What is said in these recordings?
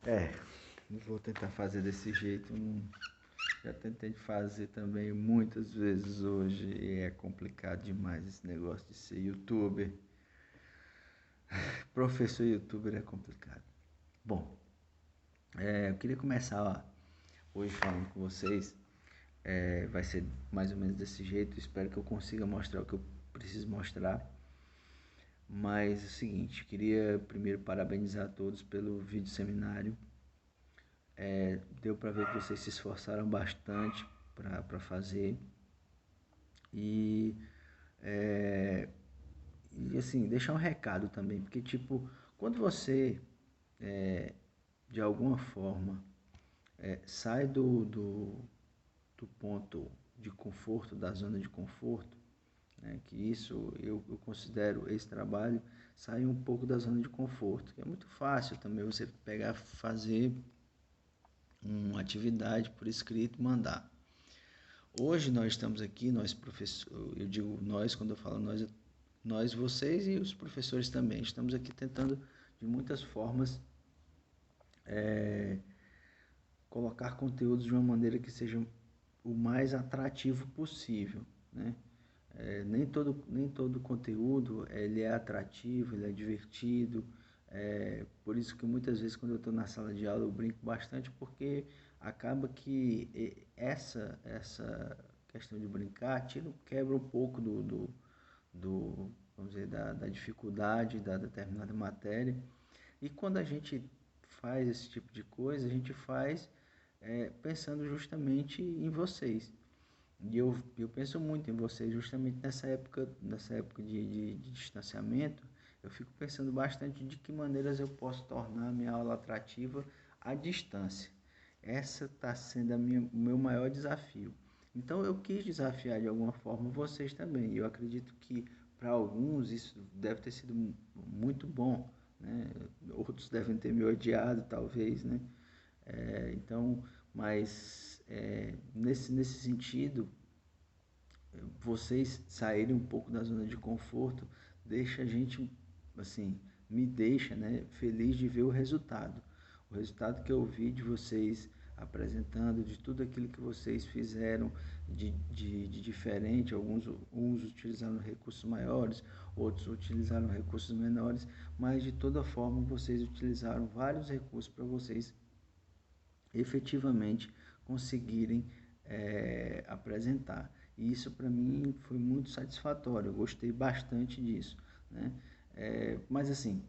É, vou tentar fazer desse jeito. Já tentei fazer também muitas vezes hoje e é complicado demais esse negócio de ser youtuber. Professor youtuber é complicado. Bom, eu queria começar hoje falando com vocês. Vai ser mais ou menos desse jeito. Espero que eu consiga mostrar o que eu preciso mostrar. Mas é o seguinte, queria primeiro parabenizar a todos pelo vídeo seminário. Deu para ver que vocês se esforçaram bastante para fazer. E, é, e assim, deixar um recado também, porque tipo, quando você de alguma forma sai do ponto de conforto, da zona de conforto, né, que isso eu considero esse trabalho, sair um pouco da zona de conforto, que é muito fácil também você pegar, fazer uma atividade por escrito e mandar. Hoje nós estamos aqui, nós professores, eu digo nós, quando eu falo nós, vocês e os professores também, estamos aqui tentando de muitas formas colocar conteúdos de uma maneira que seja o mais atrativo possível, né? Nem todo conteúdo ele é atrativo, ele é divertido. Por isso que muitas vezes quando eu estou na sala de aula eu brinco bastante, porque acaba que essa questão de brincar quebra um pouco vamos dizer, da dificuldade da determinada matéria. E quando a gente faz esse tipo de coisa, a gente faz pensando justamente em vocês. E eu penso muito em vocês, justamente nessa época de distanciamento, eu fico pensando bastante de que maneiras eu posso tornar a minha aula atrativa à distância. Essa está sendo o meu maior desafio. Então eu quis desafiar de alguma forma vocês também. E eu acredito que para alguns isso deve ter sido muito bom, né? Outros devem ter me odiado, talvez, né? Então, mas nesse sentido, vocês saírem um pouco da zona de conforto deixa a gente, assim, me deixa, né, feliz de ver o resultado. O resultado que eu vi de vocês apresentando, de tudo aquilo que vocês fizeram de diferente. Uns utilizaram recursos maiores, outros utilizaram recursos menores, mas de toda forma vocês utilizaram vários recursos para vocês efetivamente conseguirem apresentar. E isso para mim foi muito satisfatório, eu gostei bastante disso, né? Mas assim,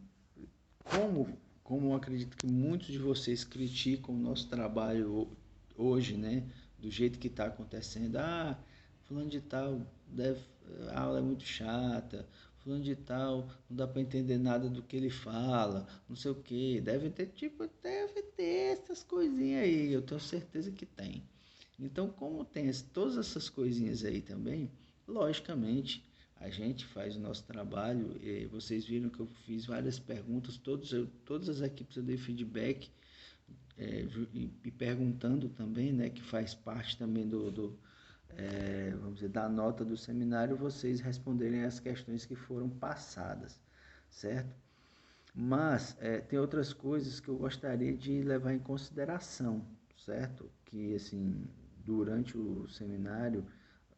como eu acredito que muitos de vocês criticam o nosso trabalho hoje, né? Do jeito que está acontecendo, fulano de tal a aula é muito chata, fulano de tal não dá para entender nada do que ele fala, não sei o que, deve ter essas coisinhas aí, eu tenho certeza que tem. Então, como tem todas essas coisinhas aí também, logicamente a gente faz o nosso trabalho. Vocês viram que eu fiz várias perguntas, todas as equipes eu dei feedback, e perguntando também, né, que faz parte também vamos dizer, da nota do seminário, vocês responderem as questões que foram passadas, certo? Mas tem outras coisas que eu gostaria de levar em consideração, certo? Que, assim, durante o seminário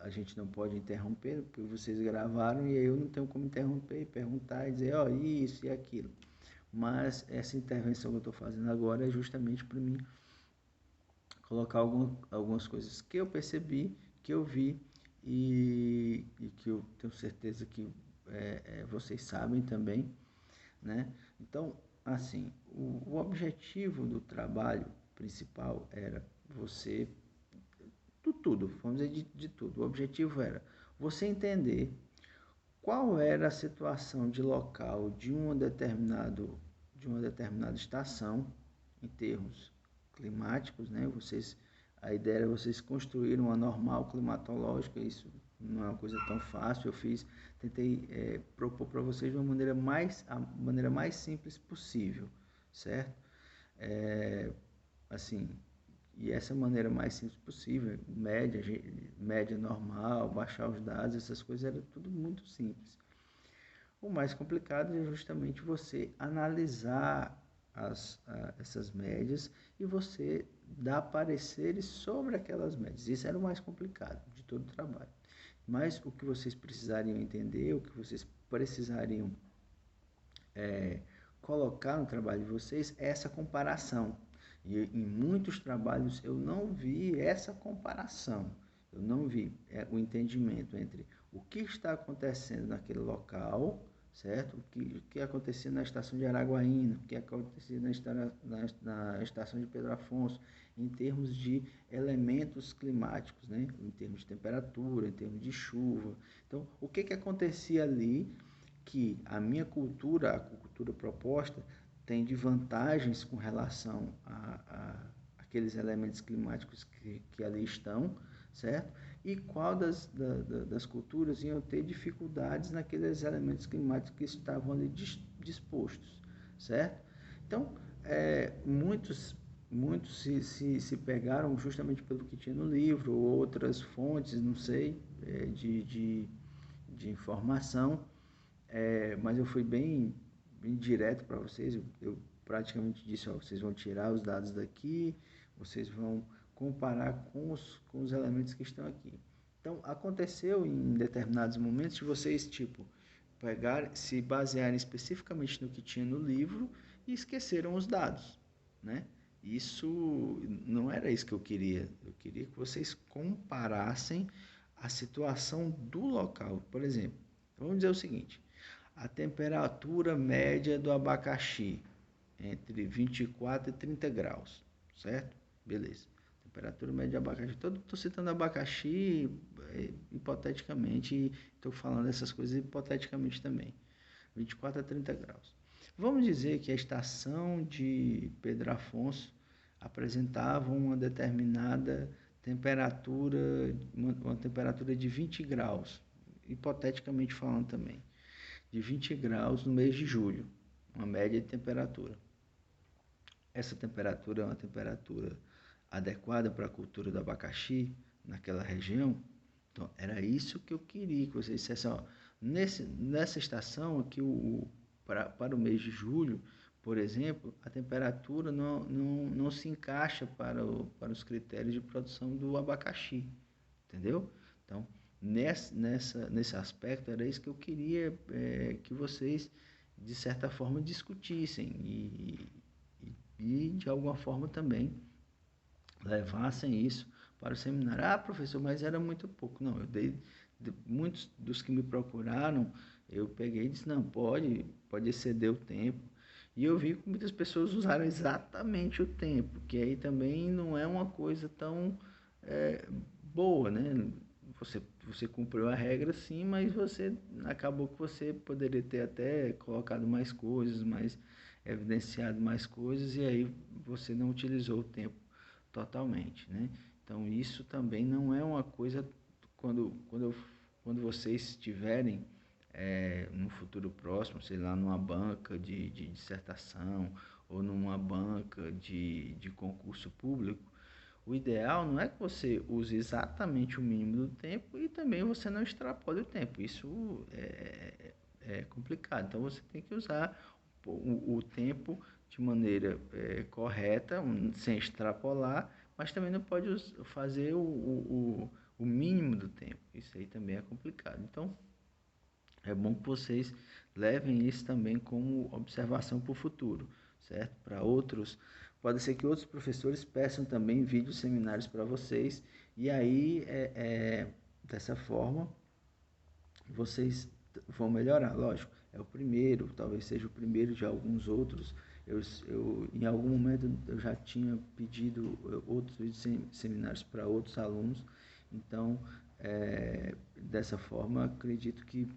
a gente não pode interromper, porque vocês gravaram e aí eu não tenho como interromper, perguntar e dizer, isso e aquilo. Mas essa intervenção que eu estou fazendo agora é justamente para mim colocar algumas coisas que eu percebi, que eu vi e que eu tenho certeza que vocês sabem também, né? Então, assim, o objetivo do trabalho principal era você, tudo, vamos dizer de tudo. O objetivo era você entender qual era a situação de local de uma determinada estação em termos climáticos, né? A ideia era vocês construírem uma normal climatológica. Isso não é uma coisa tão fácil. Tentei propor para vocês de a maneira mais simples possível, certo? Assim, e essa maneira mais simples possível, média normal, baixar os dados, essas coisas, era tudo muito simples. O mais complicado é justamente você analisar essas médias e você dá pareceres sobre aquelas médias. Isso era o mais complicado de todo o trabalho. Mas o que vocês precisariam entender, o que vocês precisariam colocar no trabalho de vocês é essa comparação. E em muitos trabalhos eu não vi essa comparação. Eu não vi o entendimento entre o que está acontecendo naquele local, certo? O que acontecia na estação de Araguaína, o que acontecia na estação de Pedro Afonso, em termos de elementos climáticos, né? Em termos de temperatura, em termos de chuva. Então, o que acontecia ali que a minha cultura, a cultura proposta, tem de vantagens com relação a aqueles elementos climáticos que ali estão, certo? E qual das culturas iam ter dificuldades naqueles elementos climáticos que estavam ali dispostos, certo? Então, muitos se pegaram justamente pelo que tinha no livro, ou outras fontes, não sei, de informação, mas eu fui bem direto para vocês. Eu praticamente disse, ó, vocês vão tirar os dados daqui, vocês vão comparar com os elementos que estão aqui. Então, aconteceu em determinados momentos de vocês, tipo, se basearem especificamente no que tinha no livro e esqueceram os dados, né? Isso não era isso que eu queria. Eu queria que vocês comparassem a situação do local. Por exemplo, vamos dizer o seguinte: a temperatura média do abacaxi entre 24 e 30 graus, certo? Beleza. Temperatura média do abacaxi. Estou citando abacaxi hipoteticamente e estou falando essas coisas hipoteticamente também. 24 a 30 graus. Vamos dizer que a estação de Pedro Afonso apresentava uma determinada temperatura, uma temperatura de 20 graus, hipoteticamente falando também, de 20 graus no mês de julho, uma média de temperatura. Essa temperatura é uma temperatura adequada para a cultura do abacaxi naquela região? Então, era isso que eu queria que vocês dissessem, ó, nessa estação aqui, para o mês de julho, por exemplo, a temperatura não se encaixa para os critérios de produção do abacaxi, entendeu? Então, nesse aspecto, era isso que eu queria que vocês, de certa forma, discutissem e de alguma forma também levassem isso para o seminário. Ah, professor, mas era muito pouco. Não, eu dei, muitos dos que me procuraram, eu peguei e disse, não, pode exceder o tempo. E eu vi que muitas pessoas usaram exatamente o tempo, que aí também não é uma coisa tão boa, né? Você cumpriu a regra sim, mas você acabou que você poderia ter até colocado mais coisas, mais evidenciado mais coisas, e aí você não utilizou o tempo totalmente, né? Então isso também não é uma coisa, quando vocês estiverem no futuro próximo, sei lá, numa banca de dissertação ou numa banca de concurso público, o ideal não é que você use exatamente o mínimo do tempo e também você não extrapole o tempo. Isso é complicado. Então você tem que usar o tempo de maneira correta, sem extrapolar, mas também não pode fazer o mínimo do tempo. Isso aí também é complicado. Então, é bom que vocês levem isso também como observação para o futuro, certo? Para outros, pode ser que outros professores peçam também vídeos seminários para vocês, e aí, dessa forma, vocês vão melhorar, lógico. É o primeiro, talvez seja o primeiro de alguns outros. Em algum momento eu já tinha pedido outros vídeos seminários para outros alunos, então dessa forma acredito que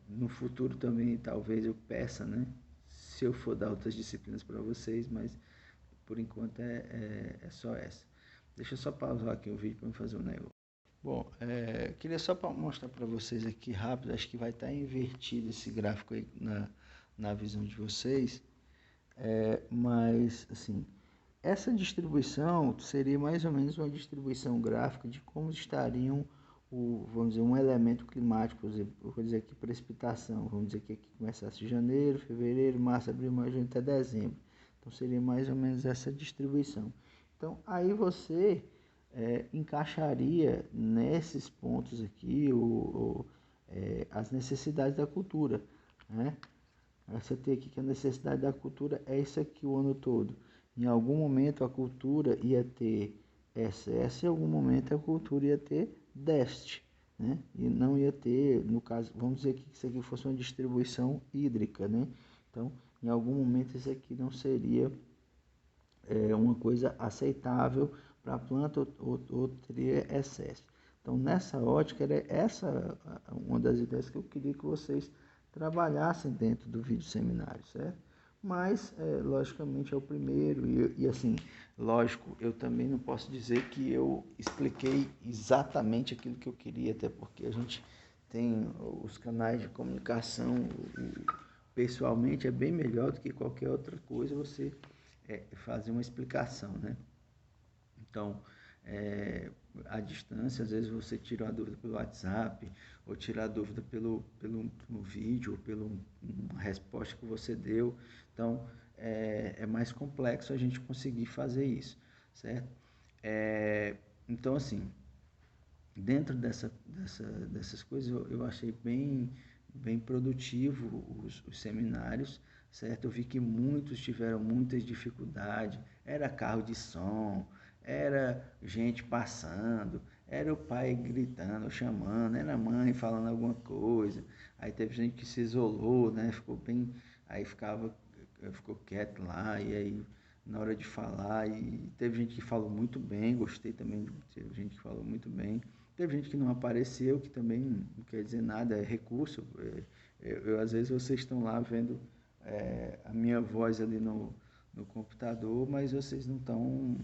no futuro também talvez eu peça, né? Se eu for dar outras disciplinas para vocês, mas por enquanto é só essa. Deixa eu só pausar aqui o vídeo para me fazer um negócio. Bom, queria só mostrar para vocês aqui rápido, acho que vai estar invertido esse gráfico aí na visão de vocês, mas assim, essa distribuição seria mais ou menos uma distribuição gráfica de como estariam vamos dizer, um elemento climático, por exemplo, eu vou dizer aqui precipitação, vamos dizer que aqui começasse em janeiro, fevereiro, março, abril, maio, junho até dezembro. Então seria mais ou menos essa distribuição. Então aí você encaixaria nesses pontos aqui as necessidades da cultura, né? Você tem aqui que a necessidade da cultura é isso aqui o ano todo. Em algum momento a cultura ia ter excesso, em algum momento a cultura ia ter déficit, né? E não ia ter, no caso, vamos dizer que isso aqui fosse uma distribuição hídrica, né? Então, em algum momento isso aqui não seria uma coisa aceitável para a planta ou teria excesso. Então, nessa ótica, era essa uma das ideias que eu queria que vocês trabalhassem dentro do vídeo seminário, certo? Mas, logicamente, é o primeiro e assim, lógico, eu também não posso dizer que eu expliquei exatamente aquilo que eu queria, até porque a gente tem os canais de comunicação, pessoalmente é bem melhor do que qualquer outra coisa você fazer uma explicação, né? Então, à distância, às vezes você tira a dúvida pelo WhatsApp, ou tira a dúvida pelo vídeo, ou pela uma resposta que você deu. Então, é mais complexo a gente conseguir fazer isso, certo? Então, assim, dentro dessas coisas, eu achei bem produtivo os seminários, certo? Eu vi que muitos tiveram muitas dificuldades, era carro de som, era gente passando, era o pai gritando, chamando, era a mãe falando alguma coisa, aí teve gente que se isolou, né? Aí ficou quieto lá, e aí na hora de falar, e teve gente que falou muito bem, gostei também, teve gente que falou muito bem. Teve gente que não apareceu, que também não quer dizer nada, é recurso. Às vezes vocês estão lá vendo a minha voz ali no computador, mas vocês não estão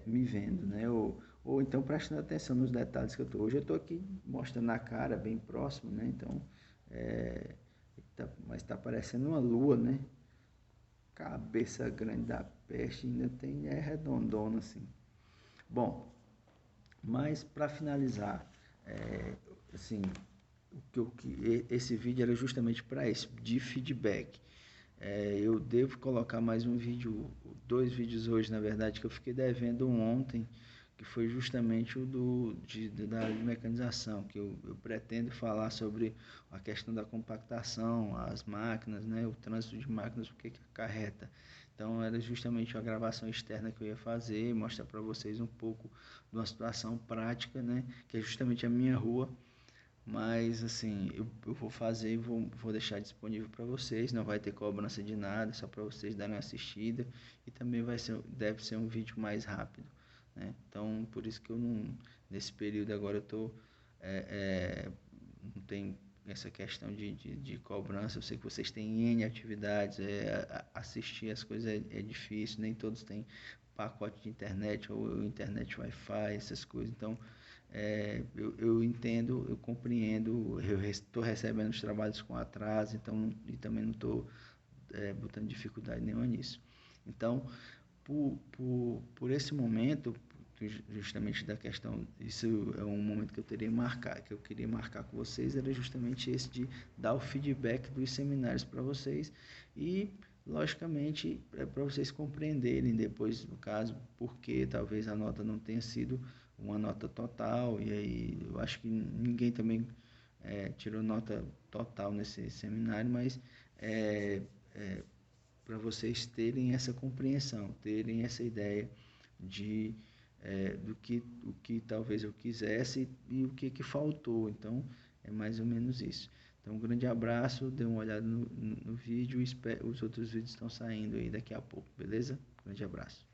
me vendo, né? Ou então prestando atenção nos detalhes que eu estou. Hoje eu estou aqui mostrando a cara bem próximo, né? Então, mas está parecendo uma lua, né? Cabeça grande da peste, ainda tem redondona assim. Bom, mas para finalizar, assim, esse vídeo era justamente para isso, de feedback. Eu devo colocar mais um vídeo, 2 vídeos hoje, na verdade, que eu fiquei devendo ontem, que foi justamente o da área de mecanização, que eu pretendo falar sobre a questão da compactação, as máquinas, né, o trânsito de máquinas, o que acarreta. Então era justamente a gravação externa que eu ia fazer, mostrar para vocês um pouco de uma situação prática, né, que é justamente a minha rua. Mas assim, eu vou fazer e vou deixar disponível para vocês, não vai ter cobrança de nada, só para vocês darem uma assistida, e também deve ser um vídeo mais rápido, né? Então, por isso que eu não, nesse período agora eu tô, não tem essa questão de cobrança. Eu sei que vocês têm N atividades, assistir as coisas é difícil, nem todos têm pacote de internet ou internet Wi-Fi, essas coisas. Então, eu entendo, eu compreendo, eu estou recebendo os trabalhos com atraso, então, e também não estou botando dificuldade nenhuma nisso. Então, por esse momento, justamente da questão, isso é um momento que eu queria marcar com vocês, era justamente esse de dar o feedback dos seminários para vocês e, logicamente, para vocês compreenderem depois, no caso, porque talvez a nota não tenha sido uma nota total, e aí eu acho que ninguém também tirou nota total nesse seminário, mas para vocês terem essa compreensão, terem essa ideia de o que talvez eu quisesse e o que faltou. Então, é mais ou menos isso. Então, um grande abraço, dê uma olhada no vídeo, os outros vídeos estão saindo aí daqui a pouco, beleza? Grande abraço.